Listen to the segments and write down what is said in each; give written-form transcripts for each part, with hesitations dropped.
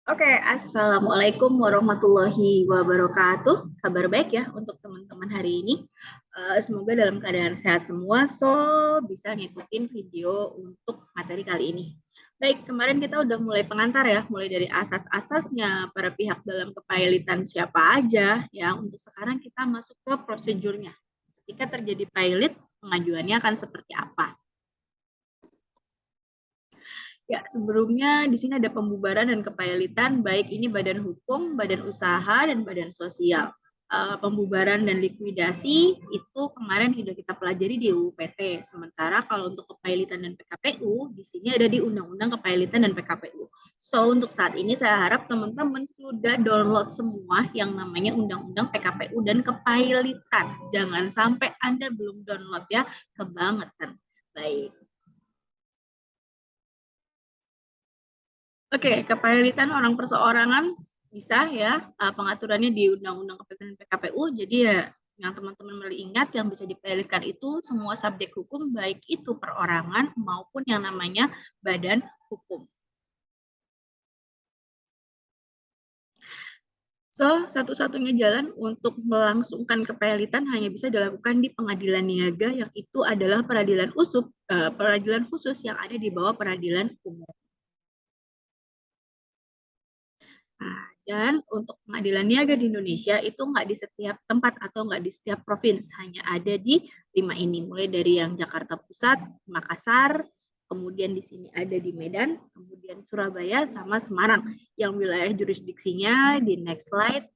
Oke, Assalamualaikum warahmatullahi wabarakatuh. Kabar baik ya untuk teman-teman hari ini. Semoga dalam keadaan sehat semua, so bisa ngikutin video untuk materi kali ini. Baik, kemarin kita udah mulai pengantar ya, mulai dari asas-asasnya, para pihak dalam kepailitan siapa aja, ya. Untuk sekarang kita masuk ke prosedurnya. Ketika terjadi pilot, pengajuannya akan seperti apa? Ya, sebelumnya di sini ada pembubaran dan kepailitan, baik ini badan hukum, badan usaha, dan badan sosial. Pembubaran dan likuidasi itu kemarin sudah kita pelajari di UU PT. Sementara kalau untuk kepailitan dan PKPU, di sini ada di Undang-Undang Kepailitan dan PKPU. So, untuk saat ini saya harap teman-teman sudah download semua yang namanya Undang-Undang PKPU dan kepailitan. Jangan sampai Anda belum download ya, kebangetan. Baik. Oke, kepemilikan orang perseorangan bisa ya, pengaturannya di Undang-Undang Kepentingan PKPU. Jadi ya yang teman-teman perlu ingat yang bisa dipilihkan itu semua subjek hukum baik itu perorangan maupun yang namanya badan hukum. So, satu-satunya jalan untuk melangsungkan kepilitan hanya bisa dilakukan di pengadilan niaga yang itu adalah peradilan khusus yang ada di bawah peradilan umum. Nah, dan untuk pengadilan niaga di Indonesia itu nggak di setiap tempat atau nggak di setiap provinsi, hanya ada di 5 ini, mulai dari yang Jakarta Pusat, Makassar, kemudian di sini ada di Medan, kemudian Surabaya, sama Semarang. Yang wilayah jurisdiksinya di next slide.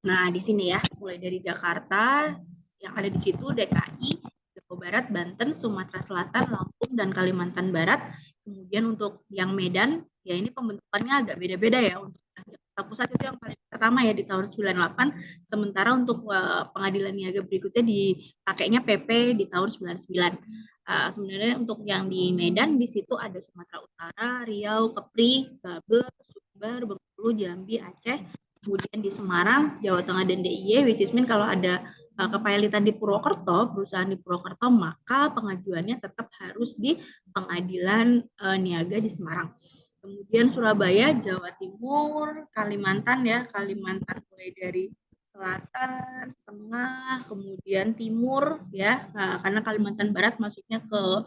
Nah, di sini ya, mulai dari Jakarta, yang ada di situ DKI, Jawa Barat, Banten, Sumatera Selatan, Lampung, dan Kalimantan Barat. Kemudian untuk yang Medan, ya ini pembentukannya agak beda-beda ya. Untuk Jakarta Pusat itu yang paling pertama ya di tahun 98, sementara untuk pengadilan niaga berikutnya dipakainya PP di tahun 99. Sebenarnya untuk yang di Medan, di situ ada Sumatera Utara, Riau, Kepri, Babel, Sumbar, Bengkulu, Jambi, Aceh, kemudian di Semarang, Jawa Tengah, dan DIY, which is mean kalau ada kepailitan di Purwokerto, perusahaan di Purwokerto, maka pengajuannya tetap harus di pengadilan niaga di Semarang. Kemudian Surabaya, Jawa Timur, Kalimantan ya, Kalimantan mulai dari selatan, tengah, kemudian timur ya, karena Kalimantan Barat masuknya ke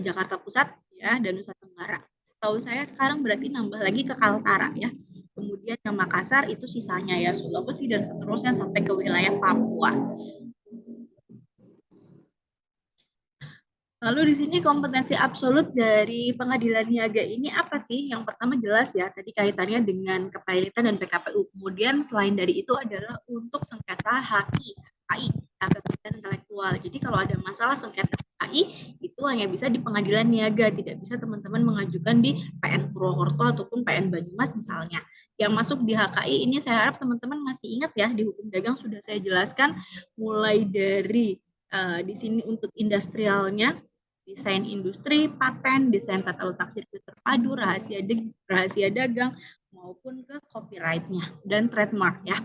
Jakarta Pusat ya dan Nusa Tenggara. Tahu saya sekarang berarti nambah lagi ke Kaltara ya. Kemudian yang Makassar itu sisanya ya Sulawesi dan seterusnya sampai ke wilayah Papua. Lalu di sini kompetensi absolut dari pengadilan niaga ini apa sih? Yang pertama jelas ya, tadi kaitannya dengan kepailitan dan PKPU. Kemudian selain dari itu adalah untuk sengketa HI, hak kekayaan intelektual. Jadi kalau ada masalah sengketa HI, itu hanya bisa di pengadilan niaga, tidak bisa teman-teman mengajukan di PN Purwokerto ataupun PN Banyumas misalnya. Yang masuk di HKI ini saya harap teman-teman masih ingat ya, di hukum dagang sudah saya jelaskan mulai dari di sini untuk industrialnya, desain industri, paten, desain tata letak sirkuit terpadu, rahasia dagang, maupun ke copyright-nya dan trademark ya.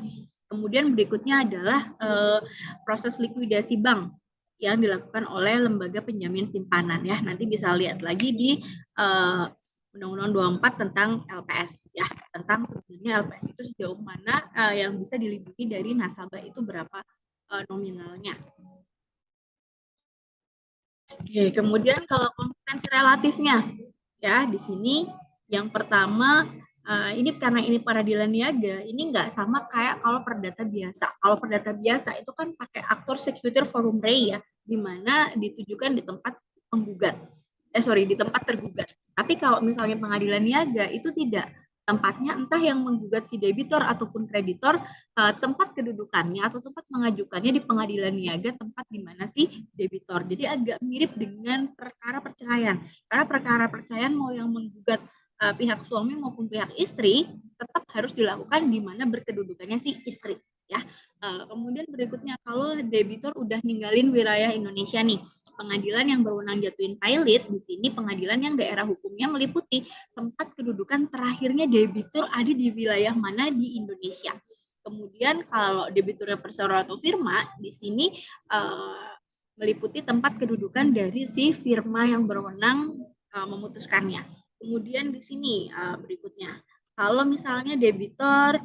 Kemudian berikutnya adalah proses likuidasi bank yang dilakukan oleh lembaga penjamin simpanan ya. Nanti bisa lihat lagi di Undang-Undang 24 tentang LPS ya, tentang sebenarnya LPS itu sejauh mana yang bisa dilindungi dari nasabah itu berapa nominalnya. Oke, kemudian kalau kompetensi relatifnya, ya di sini yang pertama ini karena ini peradilan niaga, ini nggak sama kayak kalau perdata biasa. Kalau perdata biasa itu kan pakai aktor secutor forum rei ya, di mana ditujukan di tempat penggugat. Di tempat tergugat. Tapi kalau misalnya pengadilan niaga itu tidak, tempatnya entah yang menggugat si debitor ataupun kreditor, tempat kedudukannya atau tempat mengajukannya di pengadilan niaga tempat di mana si debitor. Jadi agak mirip dengan perkara perceraian. Karena perkara perceraian mau yang menggugat pihak suami maupun pihak istri tetap harus dilakukan di mana berkedudukannya si istri ya. Kemudian berikutnya kalau debitur udah ninggalin wilayah Indonesia nih, pengadilan yang berwenang jatuhin pilot di sini pengadilan yang daerah hukumnya meliputi tempat kedudukan terakhirnya debitur ada di wilayah mana di Indonesia. Kemudian kalau debiturnya perseroan atau firma di sini meliputi tempat kedudukan dari si firma yang berwenang memutuskannya. Kemudian di sini berikutnya Kalau misalnya debitor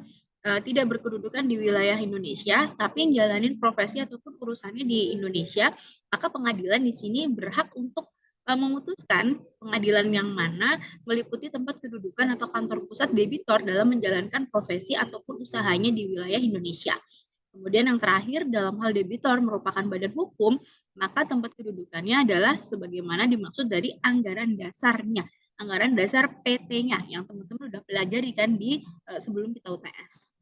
tidak berkedudukan di wilayah Indonesia, tapi jalanin profesi ataupun urusannya di Indonesia, maka pengadilan di sini berhak untuk memutuskan pengadilan yang mana meliputi tempat kedudukan atau kantor pusat debitor dalam menjalankan profesi ataupun usahanya di wilayah Indonesia. Kemudian yang terakhir, dalam hal debitor merupakan badan hukum, maka tempat kedudukannya adalah sebagaimana dimaksud dari anggaran dasarnya, anggaran dasar PT-nya yang teman-teman udah pelajari kan di sebelum kita UTS.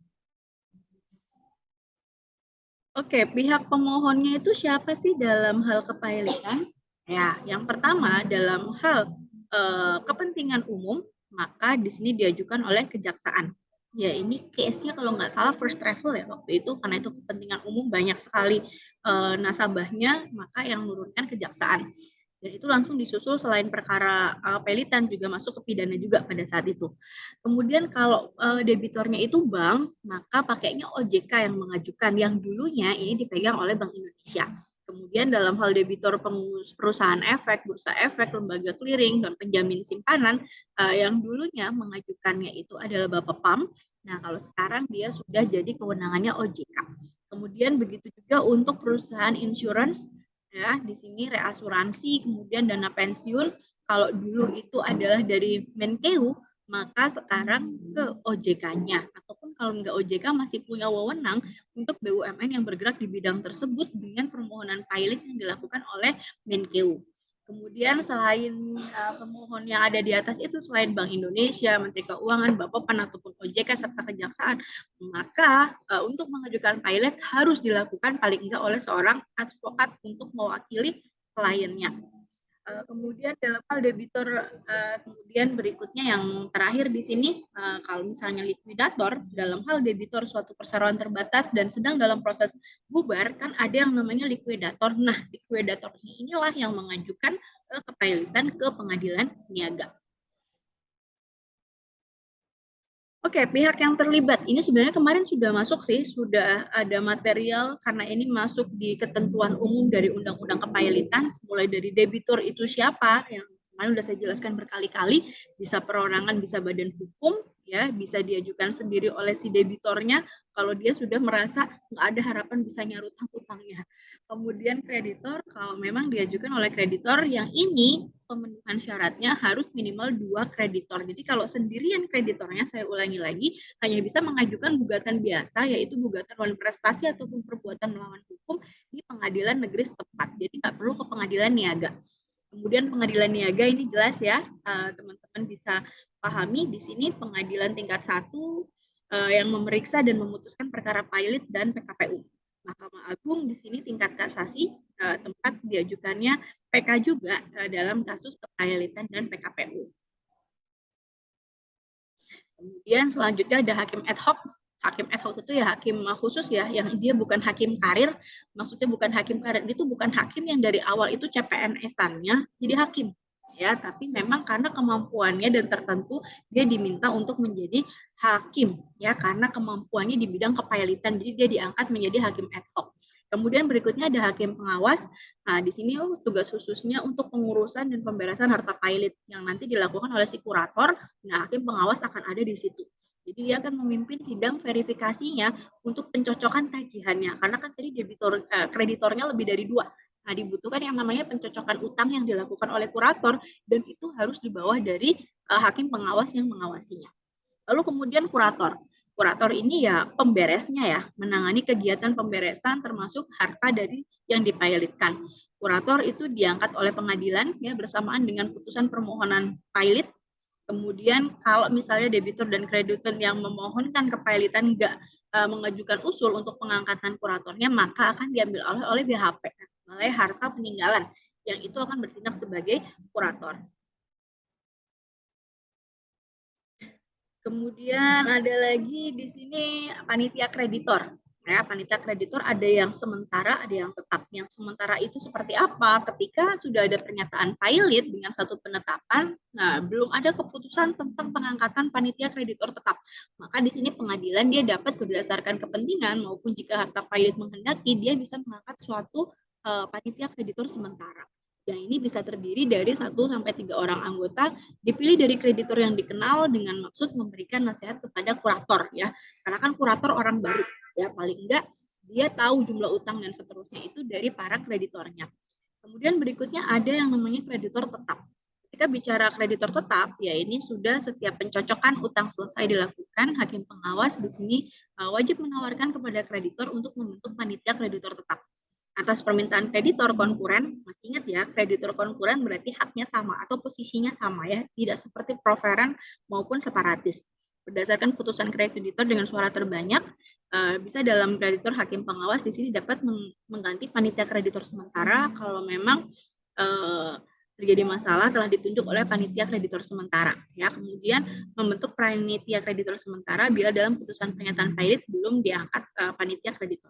Oke, pihak pemohonnya itu siapa sih dalam hal kepilitan? Ya, yang pertama dalam hal kepentingan umum, maka di sini diajukan oleh kejaksaan. Ya, ini case-nya kalau nggak salah first travel ya waktu itu, karena itu kepentingan umum banyak sekali nasabahnya, maka yang menurunkan kejaksaan. Dan itu langsung disusul selain perkara pelitan juga masuk ke pidana juga pada saat itu. Kemudian kalau debitornya itu bank, maka pakainya OJK yang mengajukan, yang dulunya ini dipegang oleh Bank Indonesia. Kemudian dalam hal debitor perusahaan efek, bursa efek, lembaga clearing, dan penjamin simpanan, yang dulunya mengajukannya itu adalah Bapak PAM. Nah, kalau sekarang dia sudah jadi kewenangannya OJK. Kemudian begitu juga untuk perusahaan insurance, ya, di sini reasuransi, kemudian dana pensiun. Kalau dulu itu adalah dari Menkeu, maka sekarang ke OJK-nya. Ataupun kalau nggak OJK masih punya wewenang untuk BUMN yang bergerak di bidang tersebut dengan permohonan pilot yang dilakukan oleh Menkeu. Kemudian selain pemohon yang ada di atas itu, selain Bank Indonesia, Menteri Keuangan, Bappepen, ataupun OJK, serta Kejaksaan, maka untuk mengajukan pilot harus dilakukan paling enggak oleh seorang advokat untuk mewakili kliennya. Kemudian dalam hal debitor, kemudian berikutnya yang terakhir di sini, kalau misalnya likuidator, dalam hal debitor suatu perseroan terbatas dan sedang dalam proses bubar, kan ada yang namanya likuidator. Nah, likuidator inilah yang mengajukan kepilitan ke pengadilan niaga. Oke, pihak yang terlibat ini sebenarnya kemarin sudah masuk sih, sudah ada material karena ini masuk di ketentuan umum dari Undang-Undang Kepilitan, mulai dari debitur itu siapa, yang kemarin sudah saya jelaskan berkali-kali, bisa perorangan, bisa badan hukum, ya, bisa diajukan sendiri oleh si debitornya kalau dia sudah merasa nggak ada harapan bisa nyarut utangnya. Kemudian kreditor, kalau memang diajukan oleh kreditor, yang ini pemenuhan syaratnya harus minimal 2 kreditor. Jadi kalau sendirian kreditornya, saya ulangi lagi, hanya bisa mengajukan gugatan biasa, yaitu gugatan non prestasi ataupun perbuatan melawan hukum di pengadilan negeri setempat. Jadi nggak perlu ke pengadilan niaga. Kemudian pengadilan niaga ini jelas ya, teman-teman bisa pahami di sini pengadilan tingkat 1 yang memeriksa dan memutuskan perkara pilot dan PKPU. Mahkamah Agung di sini tingkat kasasi, tempat diajukannya PK juga dalam kasus kepilitan dan PKPU. Kemudian selanjutnya ada hakim ad hoc. Hakim ad hoc itu ya hakim khusus ya, yang dia bukan hakim karir. Maksudnya bukan hakim karir, itu bukan hakim yang dari awal itu CPNS-annya jadi hakim. Ya, tapi memang karena kemampuannya dan tertentu dia diminta untuk menjadi hakim ya, karena kemampuannya di bidang kepilitan, jadi dia diangkat menjadi hakim ad hoc. Kemudian berikutnya ada hakim pengawas. Nah, di sini tugas khususnya untuk pengurusan dan pemberesan harta pilot yang nanti dilakukan oleh si kurator. Nah, hakim pengawas akan ada di situ. Jadi dia akan memimpin sidang verifikasinya untuk pencocokan tagihannya. Karena kan tadi kreditornya lebih dari 2. Nah, dibutuhkan yang namanya pencocokan utang yang dilakukan oleh kurator, dan itu harus di bawah dari hakim pengawas yang mengawasinya. Lalu kemudian kurator. Kurator ini ya pemberesnya ya, menangani kegiatan pemberesan termasuk harta dari yang dipilotkan. Kurator itu diangkat oleh pengadilan ya bersamaan dengan putusan permohonan pilot. Kemudian kalau misalnya debitur dan kreditur yang memohonkan kepilotan nggak mengajukan usul untuk pengangkatan kuratornya, maka akan diambil oleh BHP, oleh harta peninggalan, yang itu akan bertindak sebagai kurator. Kemudian ada lagi di sini panitia kreditor. Ya, panitia kreditor ada yang sementara, ada yang tetap. Yang sementara itu seperti apa? Ketika sudah ada pernyataan pilot dengan satu penetapan, nah belum ada keputusan tentang pengangkatan panitia kreditor tetap. Maka di sini pengadilan dia dapat berdasarkan kepentingan maupun jika harta pilot menghendaki, dia bisa mengangkat suatu panitia kreditor sementara. Yang ini bisa terdiri dari 1 sampai 3 orang anggota, dipilih dari kreditur yang dikenal dengan maksud memberikan nasihat kepada kurator ya. Karena kan kurator orang baru ya, paling enggak dia tahu jumlah utang dan seterusnya itu dari para kreditornya. Kemudian berikutnya ada yang namanya kreditor tetap. Ketika bicara kreditor tetap, ya ini sudah setiap pencocokan utang selesai dilakukan, hakim pengawas di sini wajib menawarkan kepada kreditor untuk membentuk panitia kreditor tetap. Atas permintaan kreditor konkuren, masih ingat ya, kreditor konkuren berarti haknya sama atau posisinya sama ya, tidak seperti proferen maupun separatis. Berdasarkan putusan kreditor dengan suara terbanyak, bisa dalam kreditor hakim pengawas di sini dapat mengganti panitia kreditor sementara kalau memang terjadi masalah telah ditunjuk oleh panitia kreditor sementara ya. Kemudian membentuk panitia kreditor sementara bila dalam putusan pernyataan pailit belum diangkat panitia kreditor.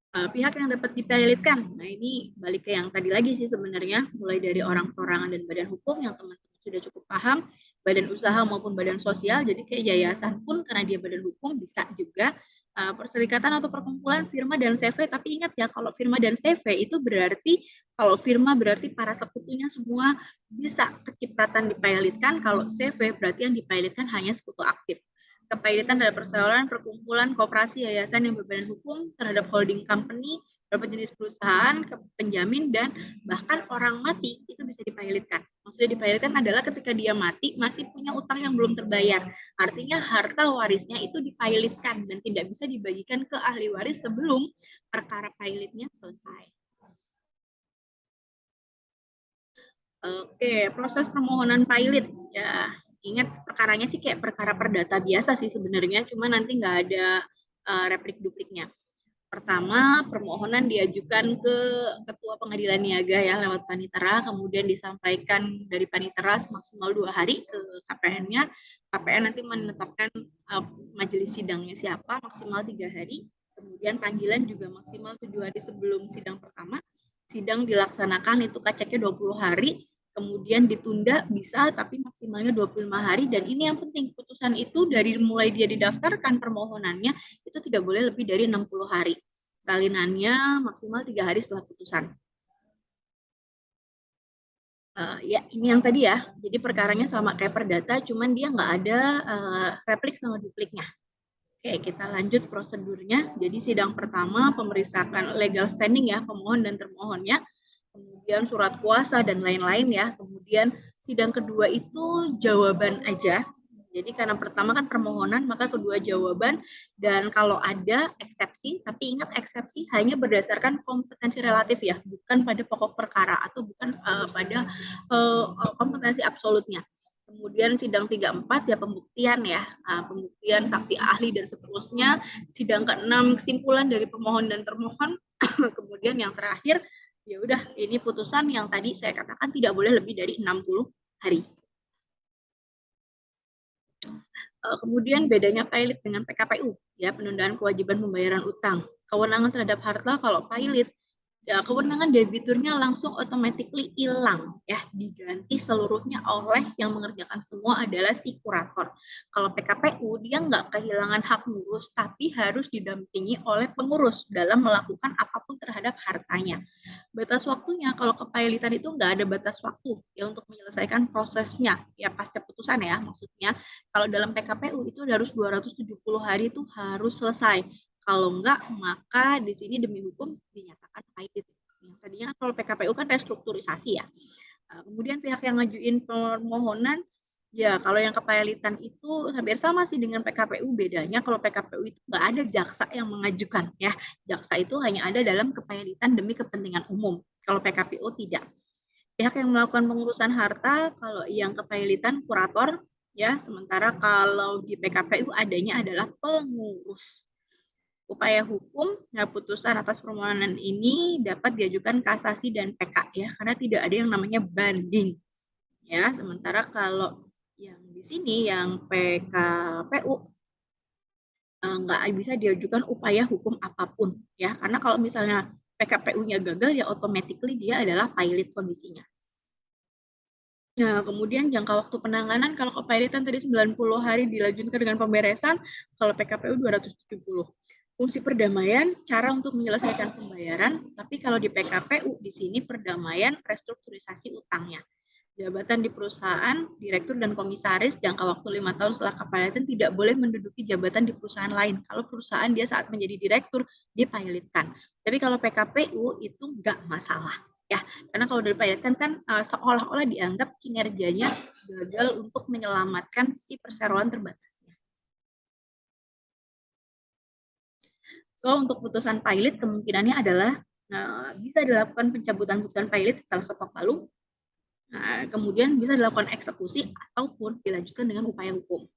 Pihak yang dapat dipailitkan. Nah, ini balik ke yang tadi lagi sih sebenarnya, mulai dari orang perorangan dan badan hukum yang teman-teman sudah cukup paham, badan usaha maupun badan sosial, jadi kayak yayasan pun karena dia badan hukum bisa juga perserikatan atau perkumpulan firma dan CV, tapi ingat ya kalau firma dan CV itu berarti kalau firma berarti para sekutunya semua bisa kecipratan dipailitkan, kalau CV berarti yang dipailitkan hanya sekutu aktif. Kepailitan adalah perseorangan, perkumpulan, koperasi, yayasan yang berbadan hukum terhadap holding company, beberapa jenis perusahaan, penjamin, dan bahkan orang mati itu bisa dipailitkan. Maksudnya dipailitkan adalah ketika dia mati masih punya utang yang belum terbayar. Artinya harta warisnya itu dipailitkan dan tidak bisa dibagikan ke ahli waris sebelum perkara pailitnya selesai. Oke, proses permohonan pailit ya. Ingat perkaranya sih kayak perkara perdata biasa sih sebenarnya, cuma nanti nggak ada replik-dupliknya. Pertama, permohonan diajukan ke Ketua Pengadilan Niaga ya lewat panitera, kemudian disampaikan dari panitera maksimal 2 hari ke KPN-nya. KPN nanti menetapkan majelis sidangnya siapa, maksimal 3 hari. Kemudian panggilan juga maksimal 7 hari sebelum sidang pertama. Sidang dilaksanakan itu kaceknya 20 hari, kemudian ditunda bisa tapi maksimalnya 25 hari, dan ini yang penting, putusan itu dari mulai dia didaftarkan permohonannya itu tidak boleh lebih dari 60 hari. Salinannya maksimal 3 hari setelah putusan. Ya, ini yang tadi ya. Jadi perkaranya sama kayak perdata, cuman dia nggak ada replik sama dupliknya. Oke, kita lanjut prosedurnya. Jadi sidang pertama pemeriksaan legal standing ya, pemohon dan termohonnya. Kemudian surat kuasa dan lain-lain ya. Kemudian sidang kedua itu jawaban aja. Jadi karena pertama kan permohonan, maka kedua jawaban, dan kalau ada eksepsi, tapi ingat eksepsi hanya berdasarkan kompetensi relatif ya, bukan pada pokok perkara atau bukan pada kompetensi absolutnya. Kemudian sidang 3-4 ya pembuktian ya, pembuktian saksi ahli dan seterusnya. Sidang ke-6 kesimpulan dari pemohon dan termohon. Kemudian yang terakhir ya udah, ini putusan yang tadi saya katakan tidak boleh lebih dari 60 hari. Kemudian bedanya pailit dengan PKPU, ya penundaan kewajiban pembayaran utang. Kewenangan terhadap harta kalau pailit, ya kewenangan debiturnya langsung automatically hilang ya, diganti seluruhnya oleh yang mengerjakan semua adalah si kurator. Kalau PKPU dia nggak kehilangan hak ngurus tapi harus didampingi oleh pengurus dalam melakukan apapun terhadap hartanya. Batas waktunya kalau kepailitan itu nggak ada batas waktu ya untuk menyelesaikan prosesnya ya pasca putusan ya, maksudnya kalau dalam PKPU itu harus 270 hari itu harus selesai. Kalau enggak, maka di sini demi hukum dinyatakan pailit. Yang tadinya kalau PKPU kan restrukturisasi ya. Kemudian pihak yang ngajuin permohonan, ya kalau yang kepailitan itu hampir sama sih dengan PKPU. Bedanya kalau PKPU itu nggak ada jaksa yang mengajukan ya. Jaksa itu hanya ada dalam kepailitan demi kepentingan umum. Kalau PKPU tidak. Pihak yang melakukan pengurusan harta, kalau yang kepailitan kurator, ya. Sementara kalau di PKPU adanya adalah pengurus. Upaya hukum, ya putusan atas permohonan ini dapat diajukan kasasi dan PK ya, karena tidak ada yang namanya banding. Ya, sementara kalau yang di sini yang PKPU nggak bisa diajukan upaya hukum apapun ya, karena kalau misalnya PKPU-nya gagal ya automatically dia adalah pailit kondisinya. Nah, kemudian jangka waktu penanganan kalau kepailitan tadi 90 hari dilanjutkan dengan pemberesan, kalau PKPU 270. Fungsi perdamaian, cara untuk menyelesaikan pembayaran, tapi kalau di PKPU di sini perdamaian restrukturisasi utangnya. Jabatan di perusahaan, direktur dan komisaris jangka waktu 5 tahun setelah kepilatan tidak boleh menduduki jabatan di perusahaan lain. Kalau perusahaan dia saat menjadi direktur, dia pilotkan. Tapi kalau PKPU itu nggak masalah. Ya, karena kalau dipilotkan kan seolah-olah dianggap kinerjanya gagal untuk menyelamatkan si perseroan terbatasnya. So, untuk putusan pilot kemungkinannya adalah bisa dilakukan pencabutan putusan pilot setelah ketok palu, kemudian bisa dilakukan eksekusi ataupun dilanjutkan dengan upaya hukum.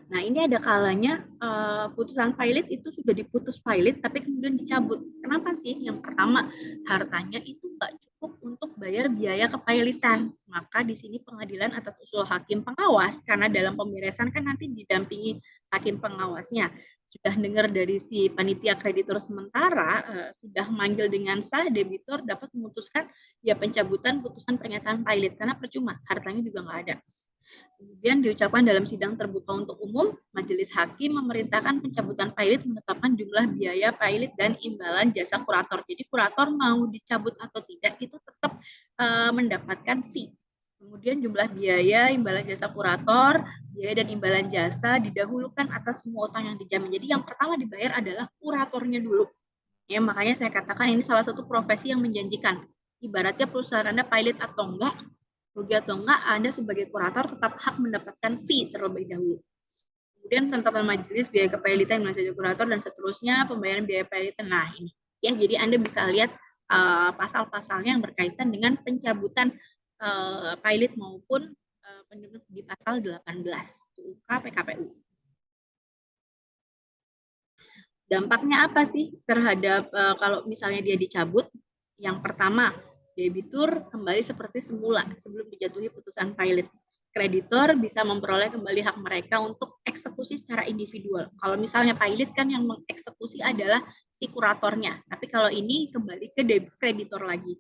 Nah, ini ada kalanya putusan pilot itu sudah diputus pilot tapi kemudian dicabut. Kenapa sih? Yang pertama, hartanya itu nggak cukup untuk bayar biaya kepilotan. Maka di sini pengadilan atas usul hakim pengawas, karena dalam pemberesan kan nanti didampingi hakim pengawasnya. Sudah dengar dari si panitia kreditor sementara, sudah manggil dengan sah, debitur dapat memutuskan ya pencabutan putusan pernyataan pilot. Karena percuma, hartanya juga nggak ada. Kemudian diucapkan dalam sidang terbuka untuk umum, majelis hakim memerintahkan pencabutan pilot menetapkan jumlah biaya pilot dan imbalan jasa kurator. Jadi kurator mau dicabut atau tidak itu tetap mendapatkan fee. Kemudian jumlah biaya, imbalan jasa kurator, biaya dan imbalan jasa didahulukan atas semua utang yang dijamin. Jadi yang pertama dibayar adalah kuratornya dulu. Ya, makanya saya katakan ini salah satu profesi yang menjanjikan. Ibaratnya perusahaan Anda pilot atau enggak, rugi atau enggak, Anda sebagai kurator tetap hak mendapatkan fee terlebih dahulu. Kemudian penetapan majelis, biaya kepilotan, jasa kurator, dan seterusnya, pembayaran biaya kepilotan. Nah, ini. Ya, jadi Anda bisa lihat pasal-pasalnya yang berkaitan dengan pencabutan pilot maupun di pasal 18 UK PKPU. Dampaknya apa sih terhadap kalau misalnya dia dicabut? Yang pertama, debitur kembali seperti semula sebelum dijatuhi putusan pilot. Kreditor bisa memperoleh kembali hak mereka untuk eksekusi secara individual. Kalau misalnya pilot kan yang mengeksekusi adalah si kuratornya, tapi kalau ini kembali ke kreditor lagi.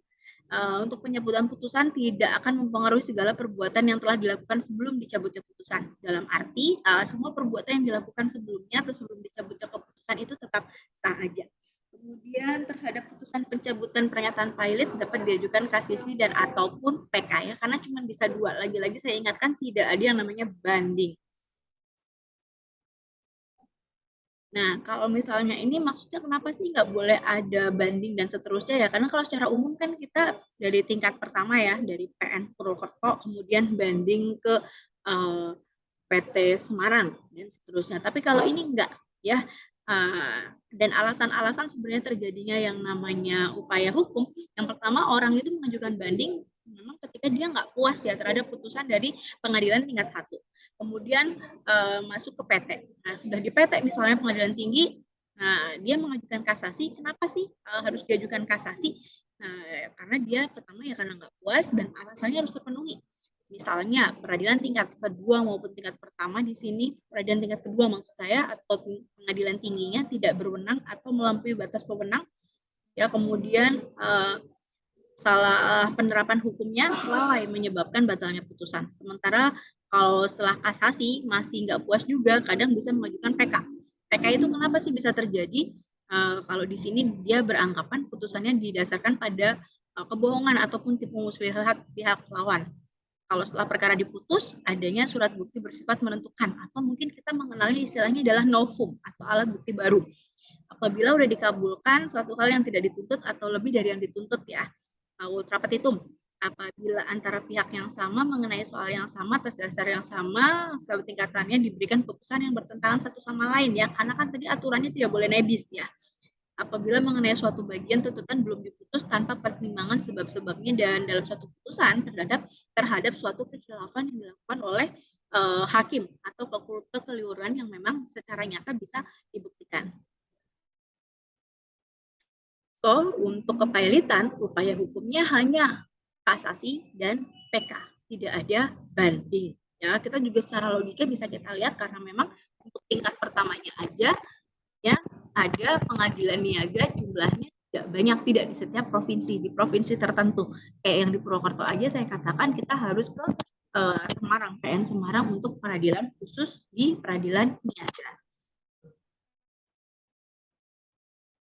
Untuk pencabutan putusan tidak akan mempengaruhi segala perbuatan yang telah dilakukan sebelum dicabutnya putusan. Dalam arti, semua perbuatan yang dilakukan sebelumnya atau sebelum dicabutnya keputusan itu tetap sah aja. Kemudian terhadap putusan pencabutan pernyataan pilot dapat diajukan kasasi dan ataupun PK ya, karena cuma bisa dua. Lagi-lagi saya ingatkan tidak ada yang namanya banding. Nah, kalau misalnya ini maksudnya kenapa sih nggak boleh ada banding dan seterusnya ya? Karena kalau secara umum kan kita dari tingkat pertama ya, dari PN Purwokerto, kemudian banding ke PT Semarang dan seterusnya. Tapi kalau ini enggak ya, dan alasan-alasan sebenarnya terjadinya yang namanya upaya hukum. Yang pertama, orang itu mengajukan banding memang ketika dia nggak puas ya terhadap putusan dari pengadilan tingkat 1. Kemudian masuk ke PT. Nah, sudah di PT misalnya pengadilan tinggi, nah dia mengajukan kasasi. Kenapa sih harus diajukan kasasi? Nah, karena dia pertama ya karena nggak puas dan alasannya harus terpenuhi. Misalnya peradilan tingkat kedua maupun tingkat pertama di sini, peradilan tingkat kedua maksud saya atau pengadilan tingginya tidak berwenang atau melampaui batas pewenang, ya kemudian salah penerapan hukumnya lalai menyebabkan batalnya putusan. Sementara kalau setelah kasasi masih nggak puas juga, kadang bisa mengajukan PK. PK itu kenapa sih bisa terjadi? Kalau di sini dia beranggapan putusannya didasarkan pada kebohongan ataupun tipu muslihat pihak lawan. Kalau setelah perkara diputus, adanya surat bukti bersifat menentukan, atau mungkin kita mengenalnya istilahnya adalah novum atau alat bukti baru. Apabila sudah dikabulkan suatu hal yang tidak dituntut atau lebih dari yang dituntut ya, ultra petitum. Apabila antara pihak yang sama mengenai soal yang sama, atas dasar yang sama, tingkatannya diberikan putusan yang bertentangan satu sama lain ya, karena kan tadi aturannya tidak boleh nebis ya. Apabila mengenai suatu bagian tuntutan belum diputus tanpa pertimbangan sebab-sebabnya dan dalam suatu putusan terhadap suatu kekhilafan yang dilakukan oleh hakim atau kekeliruan yang memang secara nyata bisa dibuktikan. So, untuk kepailitan, upaya hukumnya hanya kasasi dan PK, tidak ada banding. Ya, kita juga secara logika bisa kita lihat karena memang untuk tingkat pertamanya aja ya ada pengadilan niaga jumlahnya tidak banyak, tidak di setiap provinsi, di provinsi tertentu kayak yang di Purwokerto aja saya katakan kita harus ke Semarang, PN Semarang untuk peradilan khusus di peradilan niaga.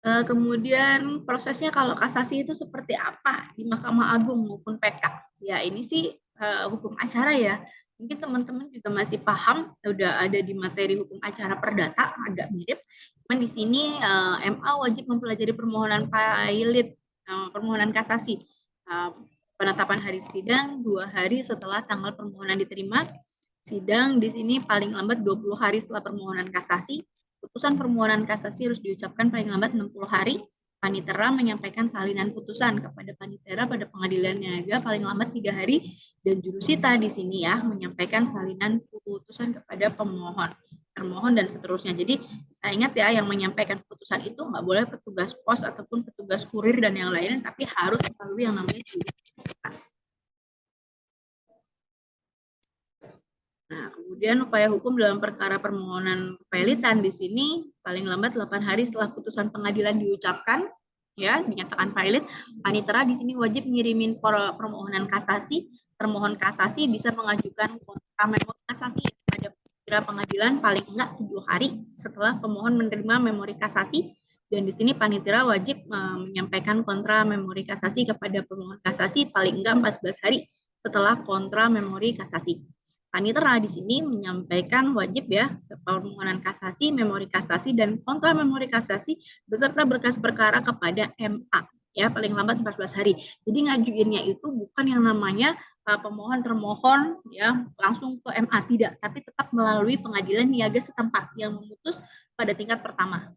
Kemudian prosesnya kalau kasasi itu seperti apa di Mahkamah Agung maupun PK? Ya ini sih hukum acara ya. Mungkin teman-teman juga masih paham, udah ada di materi hukum acara perdata, agak mirip. Cuman di sini MA wajib mempelajari permohonan pilot, permohonan kasasi. Penetapan hari sidang 2 hari setelah tanggal permohonan diterima. Sidang di sini paling lambat 20 hari setelah permohonan kasasi. Putusan permohonan kasasi harus diucapkan paling lambat 60 hari. Panitera menyampaikan salinan putusan kepada panitera pada pengadilan niaga paling lambat 3 hari, dan jurusita di sini ya menyampaikan salinan putusan kepada pemohon, termohon, dan seterusnya. Jadi ingat ya, yang menyampaikan putusan itu nggak boleh petugas pos ataupun petugas kurir dan yang lain, tapi harus melalui yang namanya jurusita. Nah, kemudian upaya hukum dalam perkara permohonan kepelitan di sini paling lambat 8 hari setelah putusan pengadilan diucapkan, ya, dinyatakan valid, panitera di sini wajib ngirimin permohonan kasasi. Termohon kasasi bisa mengajukan kontra memori kasasi pada pengadilan paling enggak 7 hari setelah pemohon menerima memori kasasi, dan di sini panitera wajib menyampaikan kontra memori kasasi kepada pemohon kasasi paling enggak 14 hari setelah kontra memori kasasi. Panitera di sini menyampaikan wajib ya permohonan kasasi, memori kasasi, dan kontra memori kasasi beserta berkas perkara kepada MA ya paling lambat 14 hari. Jadi ngajuinnya itu bukan yang namanya pemohon termohon ya langsung ke MA, tidak, tapi tetap melalui pengadilan niaga setempat yang memutus pada tingkat pertama.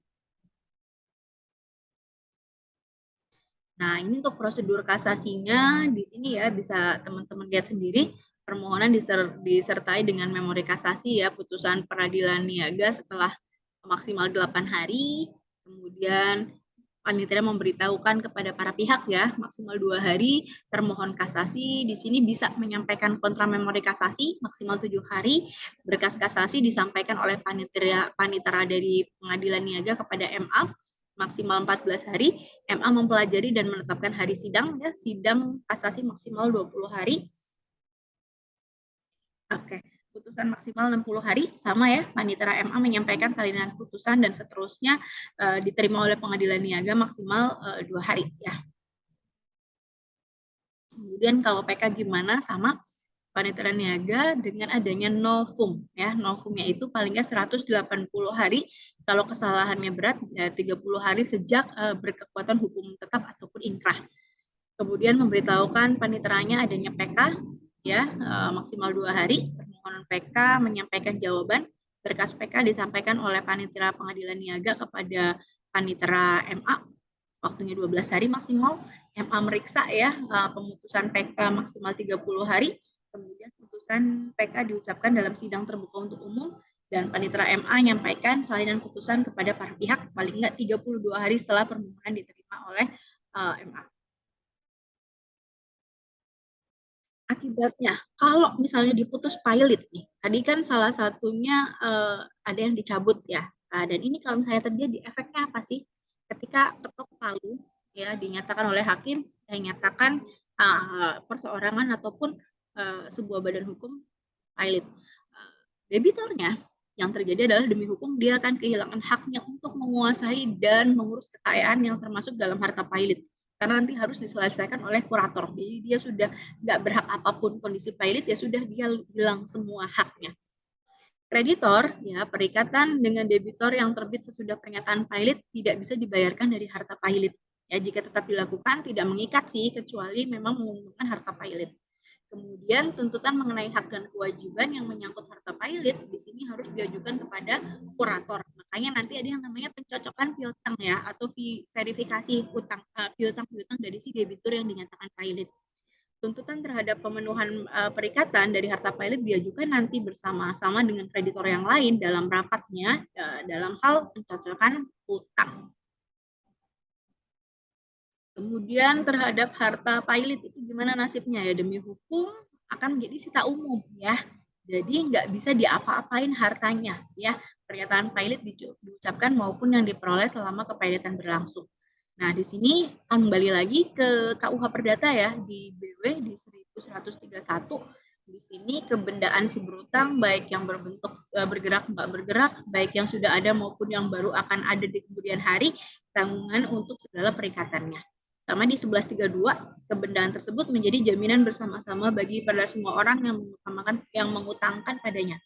Nah, ini untuk prosedur kasasinya di sini ya bisa teman-teman lihat sendiri. Permohonan disertai dengan memori kasasi ya, putusan peradilan niaga setelah maksimal 8 hari. Kemudian panitia memberitahukan kepada para pihak ya, maksimal 2 hari. Termohon kasasi di sini bisa menyampaikan kontra memori kasasi maksimal 7 hari. Berkas kasasi disampaikan oleh panitera dari pengadilan niaga kepada MA maksimal 14 hari. MA mempelajari dan menetapkan hari sidang ya, sidang kasasi maksimal 20 hari. Oke, putusan maksimal 60 hari sama ya, panitera MA menyampaikan salinan putusan dan seterusnya diterima oleh pengadilan niaga maksimal 2 hari ya. Kemudian kalau PK gimana? Sama, panitera niaga dengan adanya novum ya, novumnya itu paling nggak 180 hari, kalau kesalahannya berat ya 30 hari sejak berkekuatan hukum tetap ataupun inkrah. Kemudian memberitahukan paniteranya adanya PK ya, maksimal 2 hari. Permohonan PK menyampaikan jawaban, berkas PK disampaikan oleh panitera pengadilan niaga kepada panitera MA, waktunya 12 hari maksimal. MA meriksa ya pemutusan PK maksimal 30 hari. Kemudian putusan PK diucapkan dalam sidang terbuka untuk umum, dan panitera MA menyampaikan salinan putusan kepada para pihak paling enggak 32 hari setelah permohonan diterima oleh MA. Akibatnya, kalau misalnya diputus pilot nih, tadi kan salah satunya ada yang dicabut ya. Dan ini kalau misalnya terjadi, efeknya apa sih? Ketika ketok palu ya dinyatakan oleh hakim, dinyatakan perseorangan ataupun sebuah badan hukum pilot. Debitornya yang terjadi adalah demi hukum dia akan kehilangan haknya untuk menguasai dan mengurus kekayaan yang termasuk dalam harta pilot, karena nanti harus diselesaikan oleh kurator. Jadi dia sudah nggak berhak apapun, kondisi pilot ya sudah dia hilang semua haknya. Kreditor ya, perikatan dengan debitor yang terbit sesudah pernyataan pilot tidak bisa dibayarkan dari harta pilot. Ya, jika tetap dilakukan tidak mengikat sih, kecuali memang menguntungkan harta pilot. Kemudian tuntutan mengenai hak dan kewajiban yang menyangkut harta pilot di sini harus diajukan kepada kurator. Makanya nanti ada yang namanya pencocokan piutang ya, atau verifikasi utang piutang dari si debitur yang dinyatakan pilot. Tuntutan terhadap pemenuhan perikatan dari harta pilot diajukan nanti bersama-sama dengan kreditor yang lain dalam rapatnya dalam hal pencocokan utang. Kemudian terhadap harta pilot itu gimana nasibnya ya, demi hukum akan menjadi sita umum ya. Jadi nggak bisa diapa-apain hartanya ya. Pernyataan pilot diucapkan maupun yang diperoleh selama kepilotan berlangsung. Nah, di sini kembali lagi ke KUH Perdata ya, di BW di 1131. Di sini kebendaan si berutang baik yang berbentuk bergerak nggak bergerak, baik yang sudah ada maupun yang baru akan ada di kemudian hari, tanggungan untuk segala perikatannya. Sama di 1132, kebendaan tersebut menjadi jaminan bersama-sama bagi pada semua orang yang mengutangkan padanya.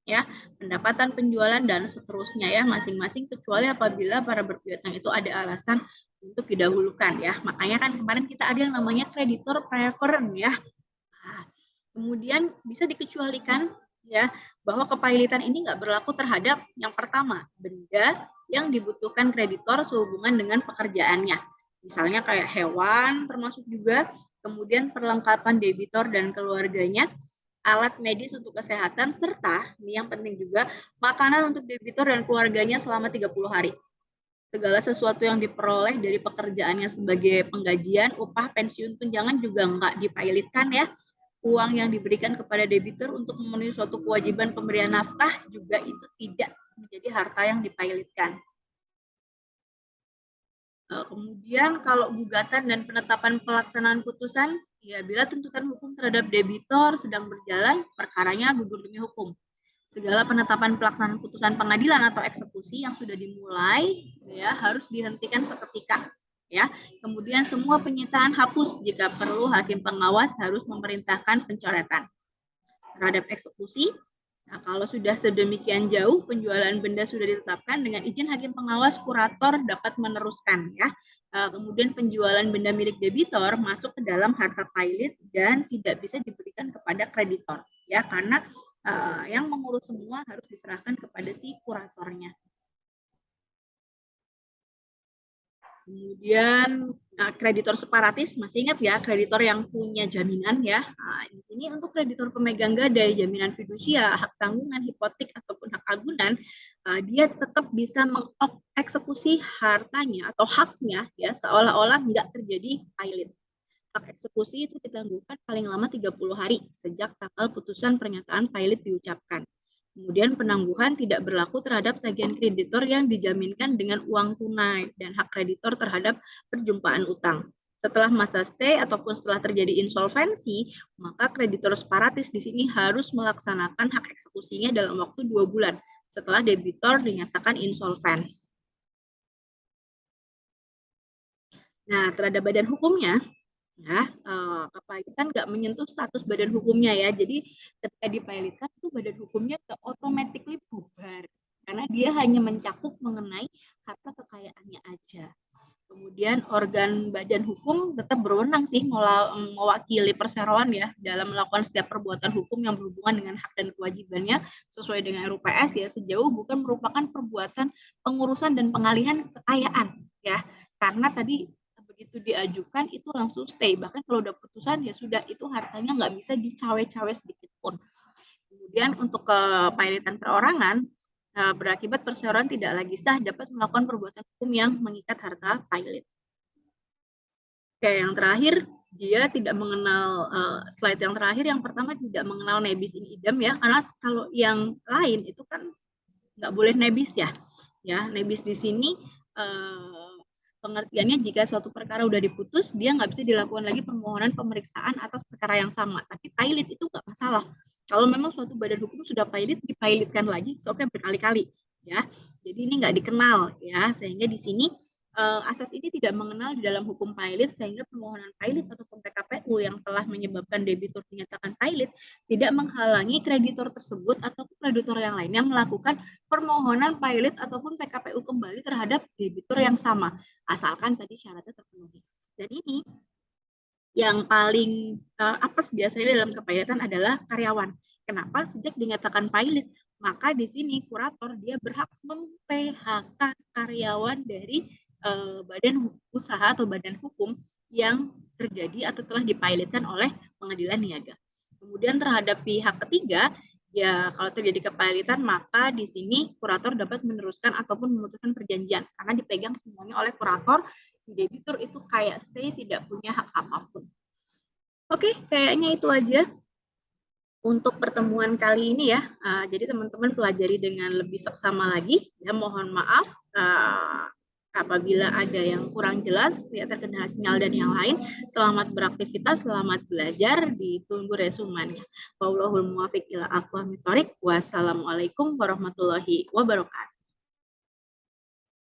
Ya, pendapatan, penjualan, dan seterusnya ya, masing-masing, kecuali apabila para berpiutang itu ada alasan untuk didahulukan ya. Makanya kan kemarin kita ada yang namanya kreditor preference ya. Nah, kemudian bisa dikecualikan ya bahwa kepailitan ini nggak berlaku terhadap yang pertama, benda yang dibutuhkan kreditor sehubungan dengan pekerjaannya. Misalnya kayak hewan termasuk juga, kemudian perlengkapan debitor dan keluarganya, alat medis untuk kesehatan, serta ini yang penting juga, makanan untuk debitor dan keluarganya selama 30 hari. Segala sesuatu yang diperoleh dari pekerjaannya sebagai penggajian, upah, pensiun, tunjangan juga nggak dipailitkan ya. Uang yang diberikan kepada debitur untuk memenuhi suatu kewajiban pemberian nafkah juga itu tidak menjadi harta yang dipailitkan. Kemudian kalau gugatan dan penetapan pelaksanaan putusan, ya bila tuntutan hukum terhadap debitor sedang berjalan, perkaranya gugur demi hukum. Segala penetapan pelaksanaan putusan pengadilan atau eksekusi yang sudah dimulai ya harus dihentikan seketika ya. Kemudian semua penyitaan hapus, jika perlu hakim pengawas harus memerintahkan pencoretan. Terhadap eksekusi, nah, kalau sudah sedemikian jauh penjualan benda sudah ditetapkan, dengan izin hakim pengawas, kurator dapat meneruskan ya. Kemudian penjualan benda milik debitor masuk ke dalam harta pailit dan tidak bisa diberikan kepada kreditor ya, karena yang mengurus semua harus diserahkan kepada si kuratornya. Kemudian kreditor separatis, masih ingat ya, kreditor yang punya jaminan ya. Nah, di sini untuk kreditor pemegang gadai, jaminan fidusia, hak tanggungan, hipotek ataupun hak agunan, dia tetap bisa mengeksekusi hartanya atau haknya ya seolah-olah nggak terjadi pailit. Hak eksekusi itu ditangguhkan paling lama 30 hari sejak tanggal putusan pernyataan pailit diucapkan. Kemudian penangguhan tidak berlaku terhadap tagihan kreditor yang dijaminkan dengan uang tunai dan hak kreditor terhadap perjumpaan utang. Setelah masa stay ataupun setelah terjadi insolvensi, maka kreditor separatis di sini harus melaksanakan hak eksekusinya dalam waktu 2 bulan setelah debitor dinyatakan insolvens. Nah, terhadap badan hukumnya, ya, kepailitan nggak menyentuh status badan hukumnya ya. Jadi ketika dipailitkan itu badan hukumnya nggak automatically bubar karena dia hanya mencakup mengenai harta kekayaannya aja. Kemudian organ badan hukum tetap berwenang sih mewakili perseroan ya dalam melakukan setiap perbuatan hukum yang berhubungan dengan hak dan kewajibannya sesuai dengan RUPS ya, sejauh bukan merupakan perbuatan pengurusan dan pengalihan kekayaan ya. Karena tadi begitu diajukan itu langsung stay, bahkan kalau udah putusan ya sudah, itu hartanya nggak bisa dicawe-cawe sedikit pun. Kemudian untuk kepailitan perorangan, berakibat perseroan tidak lagi sah dapat melakukan perbuatan hukum yang mengikat harta pailit. Oke, yang terakhir dia tidak mengenal, slide yang terakhir yang pertama tidak mengenal nebis in idem ya, karena kalau yang lain itu kan nggak boleh nebis ya. Ya, nebis di sini pengertiannya jika suatu perkara udah diputus, dia nggak bisa dilakukan lagi permohonan pemeriksaan atas perkara yang sama. Tapi pailit itu nggak masalah. Kalau memang suatu badan hukum sudah pailit, dipailitkan lagi, oke berkali-kali. Ya, jadi ini nggak dikenal ya, sehingga di sini asas ini tidak mengenal di dalam hukum pailit, sehingga permohonan pailit ataupun PKPU yang telah menyebabkan debitur dinyatakan pailit tidak menghalangi kreditor tersebut atau kreditor yang lainnya melakukan permohonan pailit ataupun PKPU kembali terhadap debitur yang sama, asalkan tadi syaratnya terpenuhi. Dan ini yang paling apes biasanya dalam kepailitan adalah karyawan. Kenapa? Sejak dinyatakan pailit, maka di sini kurator dia berhak mem-PHK karyawan dari badan usaha atau badan hukum yang terjadi atau telah dipailitkan oleh pengadilan niaga. Kemudian terhadap pihak ketiga, ya kalau terjadi kepailitan maka di sini kurator dapat meneruskan ataupun memutuskan perjanjian karena dipegang semuanya oleh kurator. Si debitur itu kayak stay, tidak punya hak apapun. Oke, kayaknya itu aja untuk pertemuan kali ini ya. Jadi teman-teman pelajari dengan lebih seksama lagi. Ya, mohon maaf apabila ada yang kurang jelas, ya terkendala sinyal dan yang lain. Selamat beraktivitas, selamat belajar, ditunggu resumennya. Wallahul muwaffiq ila aqwamit thoriq. Wassalamualaikum warahmatullahi wabarakatuh.